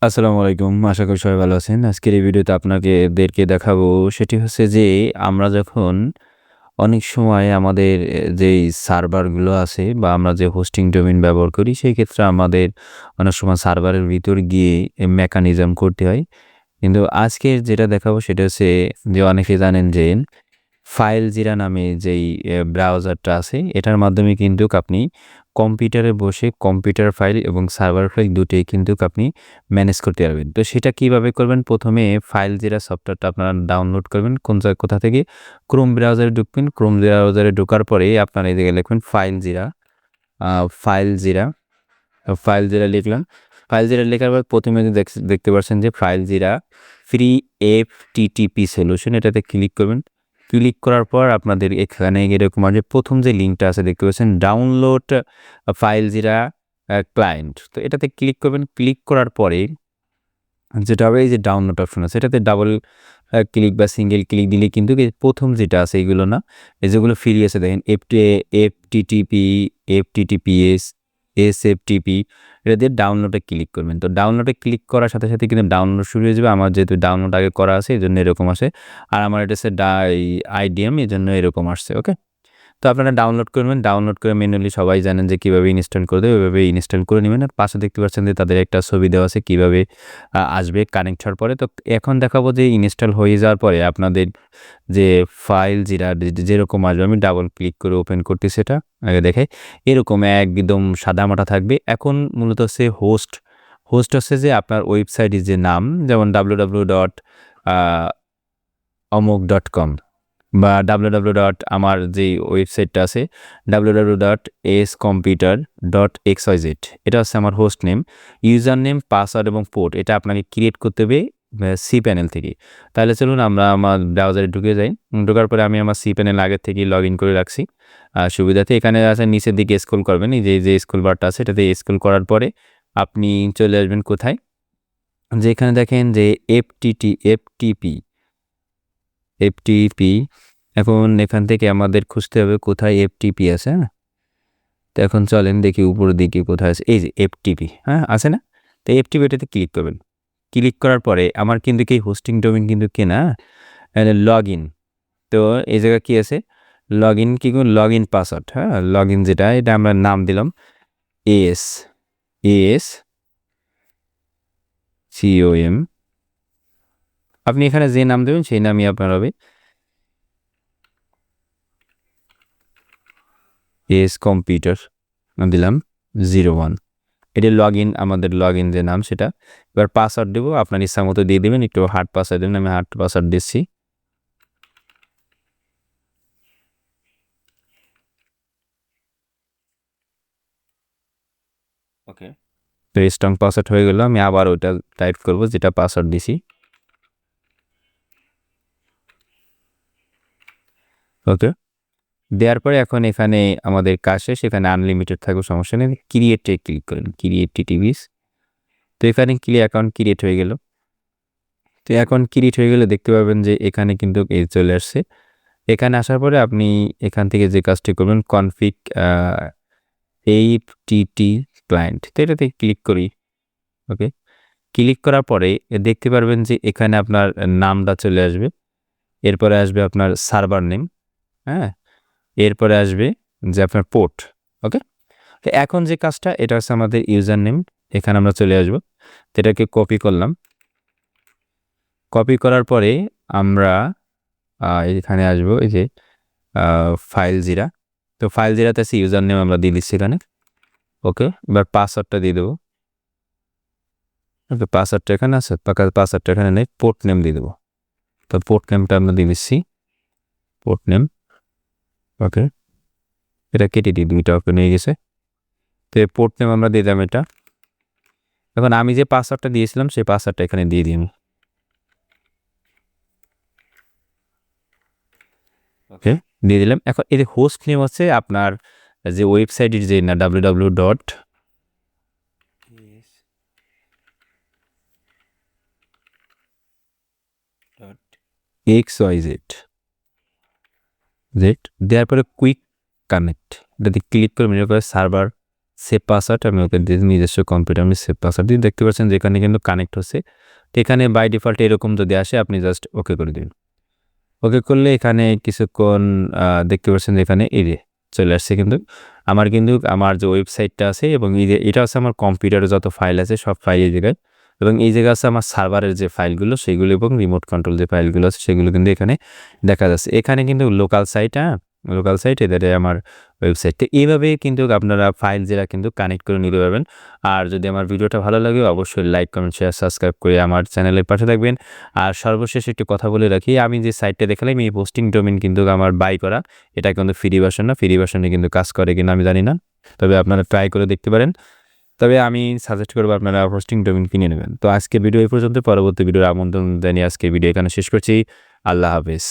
আসসালামু আলাইকুম। আশা করি সবাই ভালো আছেন। আজকের এই ভিডিওতে আপনাদেরকে দেখাবো সেটি হচ্ছে যে আমরা যখন অনেক সময় আমাদের যেই সার্ভারগুলো আছে বা আমরা যে হোস্টিং ডোমেইন ব্যবহার করি সেই ক্ষেত্রে আমাদের অনেক সময় সার্ভারের ভিতর গিয়ে মেকানিজম করতে হয়। কিন্তু আজকে যেটা দেখাবো সেটা হচ্ছে যে অনেকে জানেন যে ফাইলজিরা নামে যেই ব্রাউজারটা আছে এটার মাধ্যমে কিন্তু আপনি কম্পিউটারে বসে কম্পিউটার ফাইল এবং সার্ভার ফাইল দুটোই কিন্তু আপনি ম্যানেজ করতে পারবেন। তো সেটা কিভাবে করবেন? প্রথমে ফাইলজিরা সফটওয়্যারটা আপনারা ডাউনলোড করবেন কোথা থেকে? ক্রোম ব্রাউজারে ঢুকবেন। ক্রোম ব্রাউজারে ঢোকার পরে আপনারা এদিকে লিখবেন ফাইলজিরা, ফাইলজিরা, ফাইলজিরা লিখলাম। ফাইলজিরা লেখার পর প্রথমে দেখতে পাচ্ছেন যে ফাইলজিরা ফ্রি এফটিটিপি সলিউশন এটাতে ক্লিক করবেন। ক্লিক করার পর আপনাদের এখানে এরকম আসবে। প্রথম যে লিঙ্কটা আছে দেখতে পাচ্ছেন ডাউনলোড ফাইলজিরা ক্লায়েন্ট। তো এটাতে ক্লিক করবেন। ক্লিক করার পরে যেটা হবে এই যে ডাউনলোড অপশন আছে এটাতে ডাবল ক্লিক বা সিঙ্গেল ক্লিক দিলে কিন্তু প্রথম যেটা আছে এইগুলো না, এই যেগুলো ফ্রি আছে দেখেন এফটিটিপি, এফটিটিপিএস, এসএফটিপি, এটা দিয়ে ডাউনলোডে ক্লিক করবেন। তো ডাউনলোডে ক্লিক করার সাথে সাথে কিন্তু ডাউনলোড শুরু হয়ে যাবে। আমার যেহেতু ডাউনলোড আগে করা আছে এই জন্য এরকম আসে, আর আমার এটা হচ্ছে আইডিএম এই জন্য এরকম আসছে। ওকে, তো আপনারা ডাউনলোড করবেন। ডাউনলোড করে ম্যানুয়ালি সবাই জানেন যে কীভাবে ইনস্টল করতে হবে, ওইভাবে ইনস্টল করে নেবেন। আর পাশে দেখতে পাচ্ছেন যে তাদের একটা ছবি দেওয়া আছে কীভাবে আসবে কানেক্ট হওয়ার পরে। তো এখন দেখাবো যে ইনস্টল হয়ে যাওয়ার পরে আপনাদের যে ফাইলজিরা যেরকম আসবে, আমি ডাবল ক্লিক করে ওপেন করতেছি। সেটা আগে দেখে এরকম একদম সাদামাটা থাকবে। এখন মূলত হচ্ছে হোস্ট হচ্ছে যে আপনার ওয়েবসাইটের যে নাম, যেমন www.amok.com বা www. আমার যেই ওয়েবসাইটটা আছে www.ascomputer.xyz, এটা হচ্ছে আমার host name. User name, password এবং পোর্ট এটা আপনাকে ক্রিয়েট করতে হবে সি প্যানেল থেকে। তাহলে চলুন আমরা আমার ব্রাউজারে ঢুকে যাই। ঢোকার পরে আমি আমার সি প্যানেল আগের থেকেই লগ ইন করে রাখছি সুবিধাতে। এখানে আছে নিচের দিকে স্ক্রল করবেন, এই যে স্ক্রল বারটা আছে এটাতে স্ক্রল করার পরে আপনি চলে আসবেন কোথায়, যে এখানে দেখেন যে এফটিপি। এখন এখান থেকে আমাদের খুঁজতে হবে কোথায় এফটিপি আছে। হ্যাঁ, তো এখন চলেন দেখি উপরের দিকে কোথায় আছে। এই যে এফটিপি, হ্যাঁ আছে না? তো এফটিপি এটাতে ক্লিক করবেন। ক্লিক করার পরে আমার কিন্তু কি হোস্টিং ডোমেইন কিন্তু কেনা লগ ইন। তো এই জায়গায় কি আছে লগ ইন, কি লগ ইন পাসওয়ার্ড। হ্যাঁ, লগ ইন যেটা এটা আমরা নাম দিলাম এস এস সিওএম। আপনি এখানে যে নাম দেবেন সেই নামই আপনার হবে। এস কম্পিউটার দিলাম 01। এটা আমাদের লগ ইন যে নাম সেটা। এবার পাসওয়ার্ড দেবো, আপনার ইচ্ছা মতো দিয়ে দেবেন। একটু হার্ড পাসওয়ার্ড দেবেন, আমি হার্ড পাসওয়ার্ড দিচ্ছি। ওকে, তো স্ট্রং পাসওয়ার্ড হয়ে গেল। আমি আবার ওটা টাইপ করব যেটা পাসওয়ার্ড দিছি। ওকে, দেওয়ার পরে এখন এখানে আমাদের কাজ শেষ। এখানে আনলিমিটেড থাকবে, সমস্যা নেই। ক্রিয়েটে ক্লিক করেন, ক্রিয়েট টিভিস। তো এখানে অ্যাকাউন্ট ক্রিয়েট হয়ে গেল। তো এখন ক্রিয়েট হয়ে গেলে দেখতে পাবেন যে এখানে কিন্তু এই চলে আসছে। এখানে আসার পরে আপনি এখান থেকে যে কাজটি করবেন কনফিগ এইচটিটি ক্লায়েন্ট, তো এটাতে ক্লিক করি। ওকে, ক্লিক করার পরে দেখতে পারবেন যে এখানে আপনার নামটা চলে আসবে। এরপরে আসবে আপনার সার্ভার নেম। হ্যাঁ, এরপরে আসবে যে আপনার পোর্ট। ওকে, তো এখন যে কাজটা এটা হচ্ছে আমাদের ইউজার নেম। এখানে আমরা চলে আসবো, তো এটাকে কপি করলাম। কপি করার পরে আমরা এখানে আসবো এই যে ফাইলজিরা। তো ফাইলজিরাতে আছে ইউজার নেম আমরা দিয়ে দিচ্ছি এখানে। ওকে, এবার পাসওয়ার্ডটা দিয়ে দেবো। ওকে, পাসওয়ার্ডটা এখানে আছে, পাসওয়ার্ডটা এখানে নেই। পোর্ট নেম দিয়ে দেবো। তো পোর্ট নেমটা আমরা দিয়ে দিচ্ছি, পোর্ট নেম। ওকে, এটা কেটে দিই, দুইটা ওকে নিয়ে গেছে। তো পোর্ট নেম আমরা দিয়ে দিলাম এটা। এখন আমি যে পাসওয়ার্ডটা দিয়েছিলাম সেই পাসওয়ার্ডটা এখানে দিয়ে দিই। ওকে, দিয়ে দিলাম। এখন এর হোস্ট নেম হচ্ছে আপনার যে ওয়েবসাইটের যে না www.xyz দেওয়ার পরে কুইক কানেক্ট, এটাতে ক্লিক করে মেনু করে সার্ভার সেভ পাসওয়ার্ড আমি ওকে দিয়ে নিজস্ব কম্পিউটার আমি সেভ পাসওয়ার্ড দিয়ে দেখতে পাচ্ছেন যে এখানে কিন্তু কানেক্ট হচ্ছে। তো এখানে বাই ডিফল্ট এরকম যদি আসে আপনি জাস্ট ওকে করে দিন। ওকে করলে এখানে কিছুক্ষণ দেখতে পাচ্ছেন যে এখানে এই যে চলে আসছে কিন্তু আমার যে ওয়েবসাইটটা আছে এবং এই যে এটা হচ্ছে আমার কম্পিউটারে যত ফাইল আছে সব ফাইল এই জায়গায়, এবং এই জায়গায় আছে আমার সার্ভারের যে ফাইলগুলো সেগুলো এবং রিমোট কন্ট্রোল যে ফাইলগুলো আছে সেগুলো কিন্তু এখানে দেখা যাচ্ছে। এখানে কিন্তু লোকাল সাইট, লোকাল সাইট এদের আমার ওয়েবসাইট। তো এইভাবে কিন্তু আপনারা fileZila কিন্তু কানেক্ট করে নিতে পারবেন। আর যদি আমার ভিডিওটা ভালো লাগে অবশ্যই লাইক, কমেন্ট, শেয়ার, সাবস্ক্রাইব করে আমার চ্যানেলের পাশে থাকবেন। আর সর্বশেষ একটি কথা বলে রাখি, আমি যে সাইটটা দেখালাম এই হোস্টিং ডোমেইন কিন্তু আমার বাই করা। এটা কিন্তু ফ্রি ভার্সন না, ফ্রি ভার্সনে কিন্তু কাজ করে কিনা আমি জানি না, তবে আপনারা ট্রাই করে দেখতে পারেন। তবে আমি সাজেস্ট করবো আপনারা হোস্টিং ডোমেইন কিনে নেবেন। তো আজকের ভিডিও এই পর্যন্ত, পরবর্তী ভিডিওর আমন্ত্রণ জানিয়ে আজকের ভিডিও এখানে শেষ করছি। আল্লাহ হাফেজ।